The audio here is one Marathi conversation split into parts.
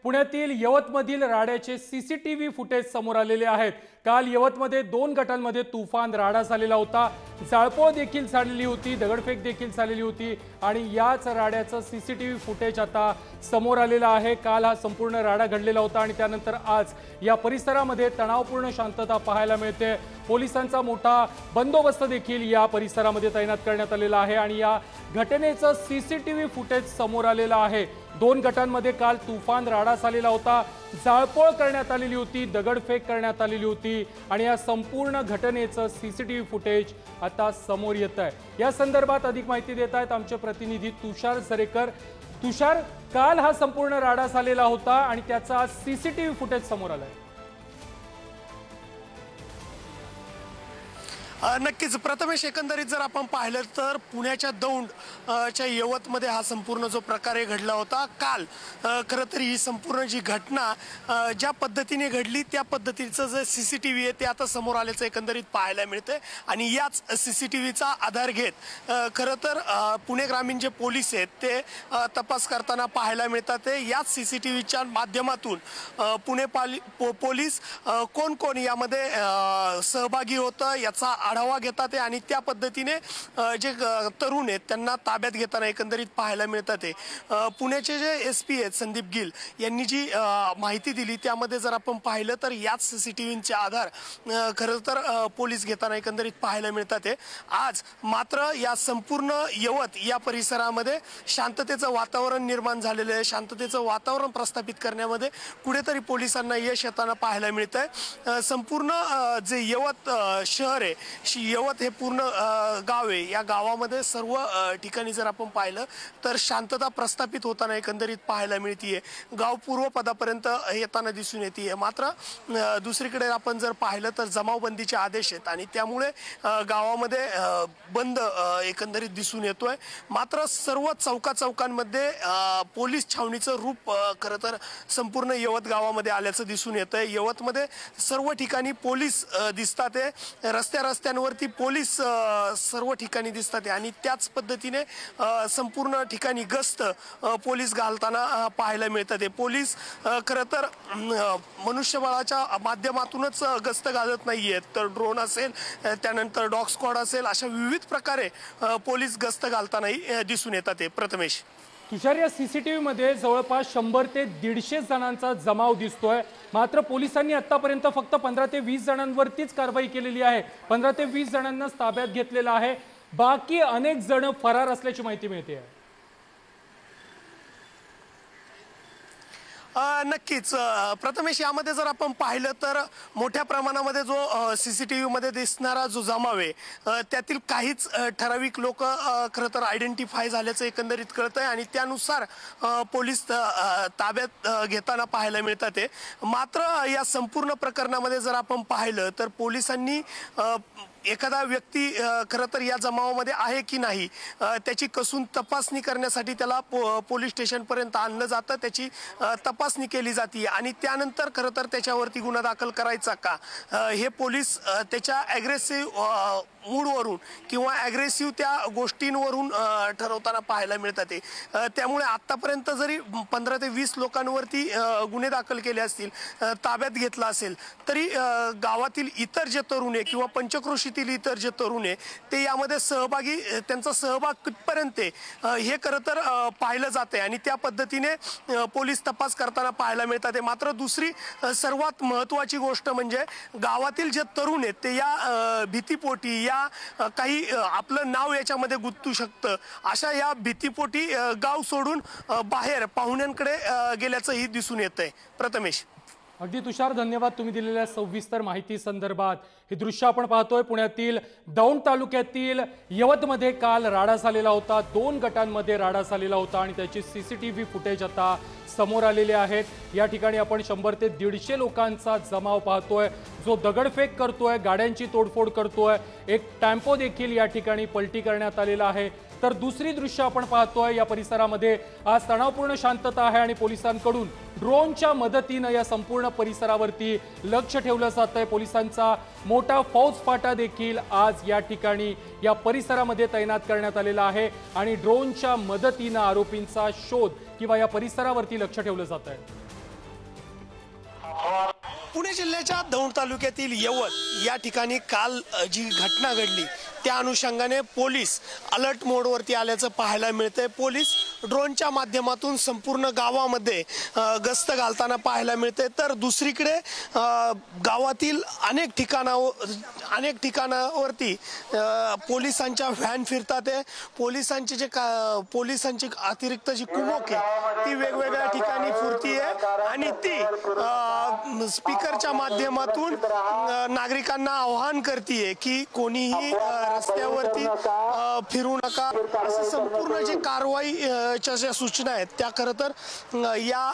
पुण्यातील यवतमधील राड्याचे सीसीटीव्ही फुटेज समोर आलेले आहेत। काल यवतमध्ये 2 गटांमध्ये तुफान राडा झालेला होता। जाळपोळ देखील झालेली होती, दगडफेक देखील झालेली होती आणि याच राड्याचं सीसीटीव्ही फुटेज आता समोर आलेलं आहे। काल हा संपूर्ण राडा घडलेला होता आणि त्यानंतर आज या परिसरामध्ये तणावपूर्ण शांतता पाहायला मिळते। पोलिसांचा मोठा बंदोबस्त देखील या परिसरामध्ये तैनात करण्यात आलेला आहे आणि या घटनेचं सीसीटीव्ही फुटेज समोर आलेलं आहे। 2 गटांमध्ये काल तुफान राडा झालेला होता, जाळपोळ करण्यात आलेली होती, दगडफेक करण्यात आलेली होती आणि या संपूर्ण घटनेचं सीसीटीव्ही फुटेज आता समोर येत आहे। या संदर्भात अधिक माहिती देत आहेत आमचे प्रतिनिधी तुषार सरेकर। तुषार, काल हा संपूर्ण राडा झालेला होता आणि त्याचा सीसीटीव्ही फुटेज समोर आलाय। नक्कीच प्रथमेश, एकंदरीत जर आपण पाहिलं तर पुण्याच्या दौंड च्या यवतमध्ये हा संपूर्ण जो प्रकार घडला होता काल, खरं तर ही संपूर्ण जी घटना ज्या पद्धतीने घडली त्या पद्धतीचं जे सीसीटीव्ही आहे ते आता समोर आल्याचं एकंदरीत पाहायला मिळतंय आणि याच सीसीटीव्हीचा आधार घेत खरं तर पुणे ग्रामीण जे पोलीस आहेत ते तपास करताना पाहायला मिळतात। याच सीसीटीव्हीच्या माध्यमातून पुणे पोलीस कोण कोण यामध्ये सहभागी होतं याचा आढावा घेतात आणि त्या पद्धतीने जे तरुण आहेत त्यांना ताब्यात घेताना एकंदरीत पाहायला मिळतात। पुण्याचे जे एसपी आहेत संदीप गिल यांनी जी माहिती दिली त्यामध्ये जर आपण पाहिलं तर याच सीसीटीव्हीचे आधार खरं तर पोलीस घेताना एकंदरीत पाहायला मिळतात। आज मात्र या संपूर्ण यवत या परिसरामध्ये शांततेचं वातावरण निर्माण झालेलं आहे। शांततेचं वातावरण प्रस्थापित करण्यामध्ये कुठेतरी पोलिसांना यश येताना पाहायला मिळतंय। संपूर्ण जे यवत शहर आहे, यवत हे पूर्ण गाव आहे, या गावामध्ये सर्व ठिकाणी जर आपण पाहिलं तर शांतता प्रस्थापित होताना एकंदरीत पाहायला मिळतीये। गाव पूर्वपदापर्यंत येताना दिसून येते। मात्र दुसरीकडे आपण जर पाहिलं तर जमावबंदीचे आदेश आहेत आणि त्यामुळे गावामध्ये बंद एकंदरीत दिसून येतोय। मात्र सर्व चौकांमध्ये पोलीस छावणीचं रूप खरं तर संपूर्ण यवत गावामध्ये आल्याचं दिसून येतंय। यवतमध्ये सर्व ठिकाणी पोलीस दिसतात, रस्त्यांवरती पोलीस सर्व ठिकाणी दिसतात आणि त्याच पद्धतीने संपूर्ण ठिकाणी गस्त पोलीस घालताना पाहायला मिळतात। पोलीस खरं तर मनुष्यबळाच्या माध्यमातूनच गस्त घालत नाहीयेत, तर ड्रोन असेल, त्यानंतर डॉग स्क्वॉड असेल, अशा विविध प्रकारे पोलीस गस्त घालतानाही दिसून येतात। प्रथमेश, तुषार, या सीसीटीव्ही मध्ये जवळपास 100 ते 150 जणांचा जमाव दिसतोय। मात्र पोलिसांनी आतापर्यंत फक्त 15 ते 20 जणांवरतीच कारवाई केलेली आहे। 15 ते 20 जणांना ताब्यात घेतलेलं आहे, बाकी अनेक जण फरार असल्याची माहिती मिळते आहे। नक्कीच प्रथमेश, यामध्ये जर आपण पाहिलं तर मोठ्या प्रमाणामध्ये जो सीसीटीव्ही मध्ये दिसणारा जो जमाव आहे त्यातील काहीच ठराविक लोक खरं तर आयडेंटिफाय झाल्याचं एकंदरीत कळतंय आणि त्यानुसार पोलीस ताब्यात घेताना पाहायला मिळतात। मात्र या संपूर्ण प्रकरणामध्ये जर आपण पाहिलं तर पोलिसांनी एखादा व्यक्ती खरं तर या जमावामध्ये आहे की नाही त्याची कसून तपासणी करण्यासाठी त्याला पोलीस स्टेशनपर्यंत आणलं जातं, त्याची तपासणी केली जाते आणि त्यानंतर खरं तर त्याच्यावरती गुन्हा दाखल करायचा का हे पोलीस त्याच्या ॲग्रेसिव्ह मूडवरून किंवा ॲग्रेसिव्ह त्या गोष्टींवरून ठरवताना पाहायला मिळतात। त्यामुळे आत्तापर्यंत जरी 15 ते 20 लोकांवरती गुन्हे दाखल केले असतील, ताब्यात घेतला असेल, तरी गावातील इतर जे तरुण आहे किंवा पंचक्रोशीतील इतर जे तरुण आहे ते यामध्ये सहभागी, त्यांचा सहभाग कितपर्यंत हे खरं तर पाहिलं जाते आणि त्या पद्धतीने पोलीस तपास करताना पाहायला मिळतात। मात्र दुसरी सर्वात महत्त्वाची गोष्ट म्हणजे गावातील जे तरुण आहेत ते या भीतीपोटी, या काही आपलं नाव याच्यामध्ये गुंतू शकतं अशा या भीतीपोटी गाव सोडून बाहेर पाहुण्यांकडे गेल्याचंही दिसून येतंय। प्रथमेश, अगदी तुषार, धन्यवाद तुम्ही दिलेल्या सविस्तर माहिती संदर्भात। हे दृश्य आपण पाहतोय पुण्यातील दौंड तालुक्यातील यवतमध्ये काल राडा झालेला होता। 2 गटांमध्ये राडा झालेला होता आणि त्याची सीसीटीव्ही फुटेज आता समोर आलेले आहेत। या ठिकाणी आपण 100 ते 150 लोकांचा जमाव पाहतोय जो दगडफेक करतोय, गाड्यांची तोडफोड करतोय। एक टेम्पो देखील या ठिकाणी पलटी करण्यात आलेला आहे। तर दुसरी दृश्य आपण पाहतोय, या परिसरामध्ये आज तणावपूर्ण शांतता आहे आणि पोलिसांकडून ड्रोनच्या मदतीने या संपूर्ण परिसरावरती लक्ष ठेवलं जातंय। पोलिसांचा मोठा फौजफाटा देखील आज या ठिकाणी या परिसरामध्ये तैनात करण्यात आलेला आहे आणि ड्रोनच्या मदतीने आरोपींचा शोध किंवा या परिसरावरती लक्ष ठेवलं जात आहे। पुणे जिल्ह्याच्या दौंड तालुक्यातील यवत या ठिकाणी काल जी घटना घडली त्या अनुषंगाने पोलीस अलर्ट मोडवरती आल्याचं पाहायला मिळतंय। पोलीस ड्रोनच्या माध्यमातून संपूर्ण गावामध्ये गस्त घालताना पाहायला मिळते, तर दुसरीकडे गावातील अनेक ठिकाणावरती पोलिसांच्या व्हॅन फिरतात आहे। पोलिसांची अतिरिक्त जी कुमक आहे ती वेगवेगळ्या ठिकाणी फिरती आहे आणि ती स्पीकरच्या माध्यमातून नागरिकांना आवाहन करते की कोणीही रस्त्यावरती फिरू नका, असं संपूर्ण जे कारवाईच्या ज्या सूचना आहेत त्या खरं तर या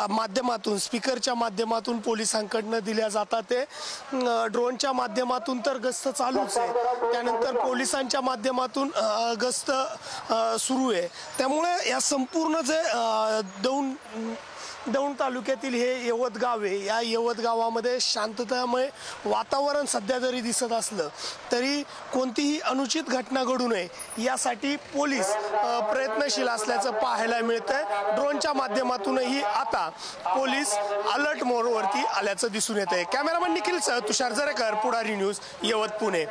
माध्यमातून स्पीकरच्या माध्यमातून पोलिसांकडनं दिल्या जातात। ते ड्रोनच्या माध्यमातून तर गस्त चालूच आहे, त्यानंतर पोलिसांच्या माध्यमातून गस्त सुरू आहे। त्यामुळे या संपूर्ण जे दौंड तालुक्यातील हे यवत गाव आहे, या यवत गावामध्ये शांततामय वातावरण सध्या जरी दिसत असलं तरी कोणतीही अनुचित घटना घडू नये यासाठी पोलीस प्रयत्नशील असल्याचं पाहायला मिळतंय। ड्रोनच्या माध्यमातूनही आता पोलीस अलर्ट मोडवरती आल्याचं दिसून येत आहे। कॅमेरामन निखिलसह तुषार जरेकर, पुढारी न्यूज, यवत, पुणे।